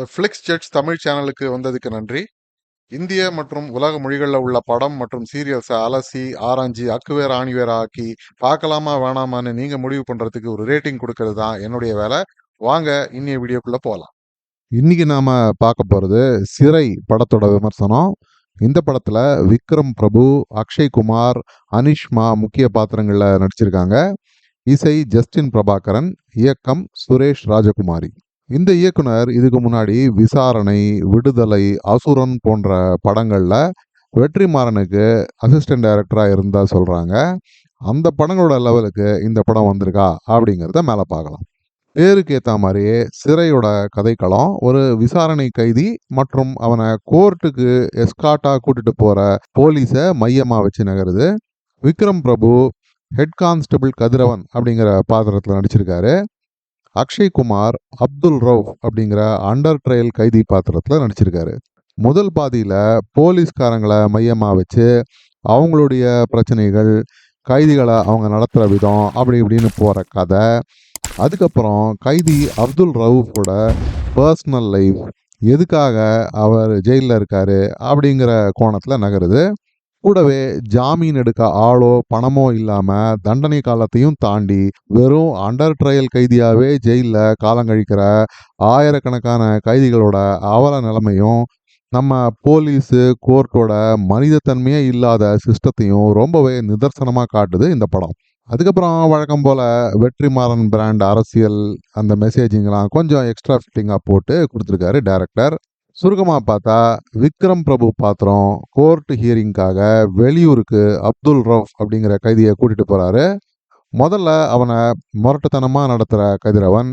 த flakes ஜெட்ஸ் Tamil சேனலுக்கு வந்ததுக்கு நன்றி. இந்திய மற்றும் உலக மொழிகளில் உள்ள படம் மற்றும் சீரியல்ஸை அலசி ஆராய்ஞ்சி அக்குவேர் ஆணிவேர் ஆக்கி பார்க்கலாமா வேணாமான்னு நீங்க முடிவு பண்றதுக்கு ஒரு ரேட்டிங் கொடுக்கறது தான் என்னுடைய வேலை. வாங்க இன்னைய வீடியோக்குள்ள போகலாம். இன்னைக்கு நாம பார்க்க போறது சிறை படத்தோட விமர்சனம். இந்த படத்துல விக்ரம் பிரபு, அக்ஷய் குமார், அனிஷ்மா முக்கிய பாத்திரங்கள்ல நடிச்சிருக்காங்க. இசை ஜஸ்டின் பிரபாகரன், இயக்கம் சுரேஷ் ராஜகுமாரி. இந்த இயக்குனர் இதுக்கு முன்னாடி விசாரணை, விடுதலை, அசுரன் போன்ற படங்கள்ல வெற்றிமாறனுக்கு அசிஸ்டன்ட் டைரக்டரா இருந்தா சொல்றாங்க. அந்த படங்களோட லெவலுக்கு இந்த படம் வந்திருக்கா அப்படிங்கிறத மேல பார்க்கலாம். பேருக்கு ஏத்த மாதிரியே சிறையோட கதைக்களம் ஒரு விசாரணை கைதி மற்றும் அவனை கோர்ட்டுக்கு எஸ்கார்ட்டா கூட்டிட்டு போற போலீஸை மையமா வச்சு நகருது. விக்ரம் பிரபு ஹெட் கான்ஸ்டபிள் கதிரவன் அப்படிங்கிற பாத்திரத்தில் நடிச்சிருக்காரு. அக்ஷய் குமார் அப்துல் ரவுஃப் அப்படிங்கிற அண்டர் ட்ரையல் கைதி பாத்திரத்தில் நடிச்சிருக்காரு. முதல் பாதியில் போலீஸ்காரங்களை மையமாக வச்சு அவங்களுடைய பிரச்சனைகள், கைதிகளை அவங்க நடத்துகிற விதம் அப்படி இப்படின்னு போகிற கதை. அதுக்கப்புறம் கைதி அப்துல் ரவுஃபோட பர்சனல் லைஃப், எதுக்காக அவர் ஜெயிலில் இருக்காரு அப்படிங்கிற கோணத்தில் நகருது. கூடவே ஜாமீன் எடுக்க ஆளோ பணமோ இல்லாம தண்டனை காலத்தையும் தாண்டி வெறும் அண்டர் ட்ரையல் கைதியாவே ஜெயில காலங்கழிக்கிற ஆயிரக்கணக்கான கைதிகளோட அவல நிலைமையும், நம்ம போலீஸு கோர்ட்டோட மனிதத்தன்மையே இல்லாத சிஸ்டத்தையும் ரொம்பவே நிதர்சனமா காட்டுது இந்த படம். அதுக்கப்புறம் வழக்கம் போல வெற்றிமாறன் பிராண்ட் அரசியல் அந்த மெசேஜிங்லாம் கொஞ்சம் எக்ஸ்ட்ரா ஃபிட்டிங்காக போட்டு கொடுத்துருக்காரு டைரக்டர். சுருக்கமாக பார்த்தா விக்ரம் பிரபு பாத்திரம் கோர்ட் ஹியரிங்காக வெளியூருக்கு அப்துல் ரவுஃப் அப்படிங்கிற கைதியை கூட்டிட்டு போறாரு. முதல்ல அவனை முரட்டுத்தனமாக நடத்துகிற கதிரவன்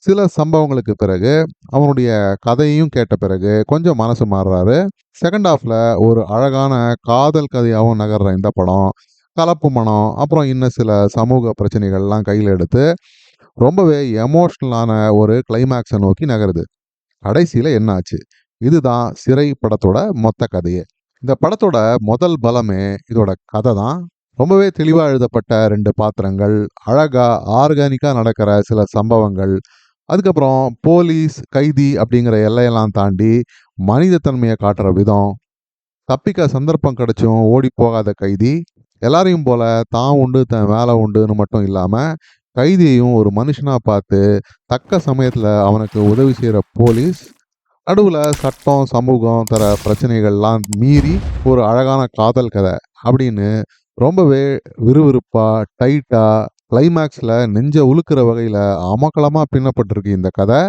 சில சம்பவங்களுக்கு பிறகு அவனுடைய கதையும் கேட்ட பிறகு கொஞ்சம் மனசு மாறுறாரு. செகண்ட் ஹாஃப்ல ஒரு அழகான காதல் கதையாகவும் நகர்ற இந்த படம் கலப்பு மனம் அப்புறம் இன்னும் சில சமூக பிரச்சனைகள்லாம் கையில் எடுத்து ரொம்பவே எமோஷ்னலான ஒரு கிளைமேக்ஸை நோக்கி நகருது. கடைசியில் என்ன ஆச்சு? இதுதான் சிறை படத்தோட மொத்த கதையே. இந்த படத்தோட முதல் பலமே இதோட கதை தான். ரொம்பவே தெளிவாக எழுதப்பட்ட 2 பாத்திரங்கள், அழகா ஆர்கானிக்காக நடக்கிற சில சம்பவங்கள், அதுக்கப்புறம் போலீஸ் கைதி அப்படிங்கிற எல்லையெல்லாம் தாண்டி மனிதத்தன்மையை காட்டுற விதம், தப்பிக்க சந்தர்ப்பம் கிடைச்சும் ஓடி போகாத கைதி, எல்லாரையும் போல தான் உண்டு தன் வேலை உண்டுன்னு மட்டும் இல்லாமல் கைதியையும் ஒரு மனுஷனா பார்த்து தக்க சமயத்தில் அவனுக்கு உதவி செய்கிற போலீஸ், நடுவில் சட்டம் சமூகம் தர பிரச்சனைகள்லாம் மீறி ஒரு அழகான காதல் கதை அப்படின்னு ரொம்பவே விறுவிறுப்பா டைட்டா கிளைமேக்ஸில் நெஞ்ச உழுக்கிற வகையில் அமக்கலமாக பின்னப்பட்டிருக்கு இந்த கதை.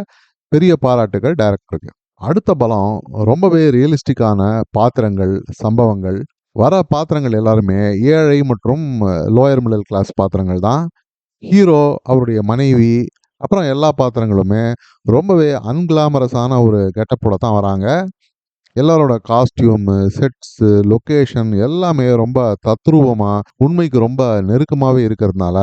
பெரிய பாராட்டுகள் டைரக்டருக்கு. அடுத்த பலம் ரொம்பவே ரியலிஸ்டிக்கான பாத்திரங்கள், சம்பவங்கள். வர பாத்திரங்கள் எல்லாருமே ஏழை மற்றும் லோயர் மிடில் கிளாஸ் பாத்திரங்கள் தான். ஹீரோ, அவருடைய மனைவி, அப்புறம் எல்லா பாத்திரங்களுமே ரொம்பவே அன்கிளாமரஸான ஒரு கெட்டப்போட தான் வராங்க. எல்லாரோட காஸ்டியூமு, செட்ஸு, லொக்கேஷன் எல்லாமே ரொம்ப தத்ரூபமாக உண்மைக்கு ரொம்ப நெருக்கமாகவே இருக்கிறதுனால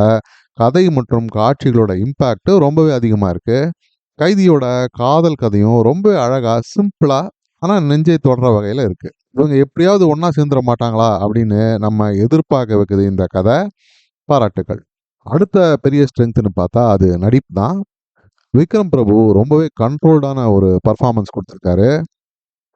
கதை மற்றும் காட்சிகளோட இம்பேக்ட் ரொம்பவே அதிகமாக இருக்குது. கைதியோட காதல் கதையும் ரொம்ப அழகாக சிம்பிளாக ஆனால் நெஞ்சை தொடர வகையில் இருக்குது. இவங்க எப்படியாவது ஒன்றா சேர்ந்துட மாட்டாங்களா அப்படின்னு நம்ம எதிர்பார்க்க வைக்குது இந்த கதை. பாராட்டுக்கள். அடுத்த பெரிய ஸ்ட்ரென்த்னு பார்த்தா அது நடிப்பு தான். விக்ரம் பிரபு ரொம்பவே கண்ட்ரோல்டான ஒரு பர்ஃபார்மன்ஸ் கொடுத்துருக்காரு.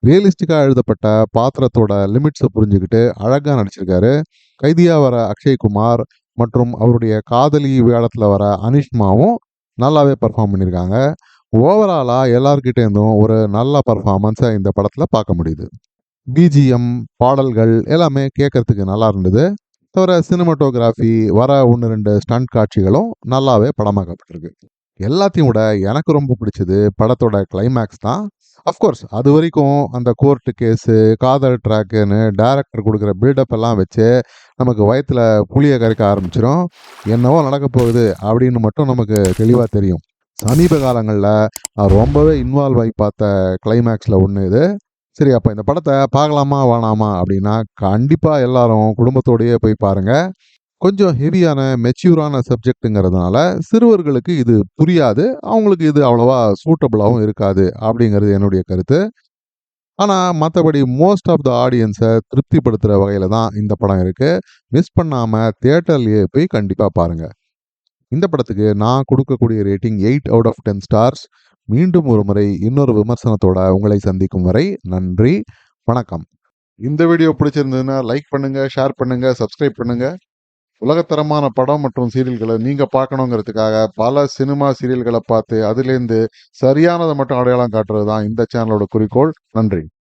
ரியலிஸ்டிக்காக எழுதப்பட்ட பாத்திரத்தோட லிமிட்ஸை புரிஞ்சுக்கிட்டு அழகாக நடிச்சிருக்காரு. கைதியாக வர அக்ஷய் குமார் மற்றும் அவருடைய காதலி வேடத்தில் வர அனிஷ்மாவும் நல்லாவே பர்ஃபார்ம் பண்ணியிருக்காங்க. ஓவராலாக எல்லார்கிட்டேருந்தும் ஒரு நல்ல பர்ஃபார்மன்ஸை இந்த படத்தில் பார்க்க முடியுது. பிஜிஎம், பாடல்கள் எல்லாமே கேட்கறதுக்கு நல்லா இருந்தது. தவிர சினிமாட்டோகிராஃபி, வர 1-2 ஸ்டண்ட் காட்சிகளும் நல்லாவே படமாக்கப்பட்டிருக்கு. எல்லாத்தையும் விட எனக்கு ரொம்ப பிடிச்சது படத்தோட கிளைமேக்ஸ் தான். அஃப்கோர்ஸ் அது வரைக்கும் அந்த கோர்ட்டு கேஸு, காதல் ட்ராக்குன்னு டைரக்டர் கொடுக்குற பில்டப் எல்லாம் வச்சு நமக்கு வயத்தில் புளியை கரைக்க ஆரம்பிச்சிடும். என்னவோ நடக்க போகுது அப்படின்னு மட்டும் நமக்கு தெளிவாக தெரியும். சமீப காலங்களில் ரொம்பவே இன்வால்வ் ஆகி பார்த்த கிளைமேக்ஸில் ஒன்று இது. சரி, அப்போ இந்த படத்தை பார்க்கலாமா வேணாமா அப்படின்னா கண்டிப்பாக எல்லாரும் குடும்பத்தோடையே போய் பாருங்கள். கொஞ்சம் ஹெவியான மெச்சூரான சப்ஜெக்ட்டுங்கிறதுனால சிறுவர்களுக்கு இது புரியாது, அவங்களுக்கு இது அவ்வளோவா சூட்டபுளாகவும் இருக்காது அப்படிங்கிறது என்னுடைய கருத்து. ஆனால் மற்றபடி மோஸ்ட் ஆஃப் த ஆடியன்ஸை திருப்திப்படுத்துகிற வகையில் தான் இந்த படம் இருக்குது. மிஸ் பண்ணாமல் தியேட்டர்லேயே போய் கண்டிப்பாக பாருங்கள். இந்த படத்துக்கு நான் கொடுக்கக்கூடிய ரேட்டிங் 8 அவுட் ஆஃப் 10 ஸ்டார்ஸ். மீண்டும் ஒரு முறை இன்னொரு விமர்சனத்தோட உங்களை சந்திக்கும் வரை நன்றி, வணக்கம். இந்த வீடியோ பிடிச்சிருந்ததுன்னா லைக் பண்ணுங்க, ஷேர் பண்ணுங்க, சப்ஸ்கிரைப் பண்ணுங்க. உலகத்தரமான படம் மற்றும் சீரியல்களை நீங்க பார்க்கணுங்கிறதுக்காக பல சினிமா சீரியல்களை பார்த்து அதுலேருந்து சரியானதை மட்டும் அடையாளம் காட்டுறது தான் இந்த சேனலோட குறிக்கோள். நன்றி.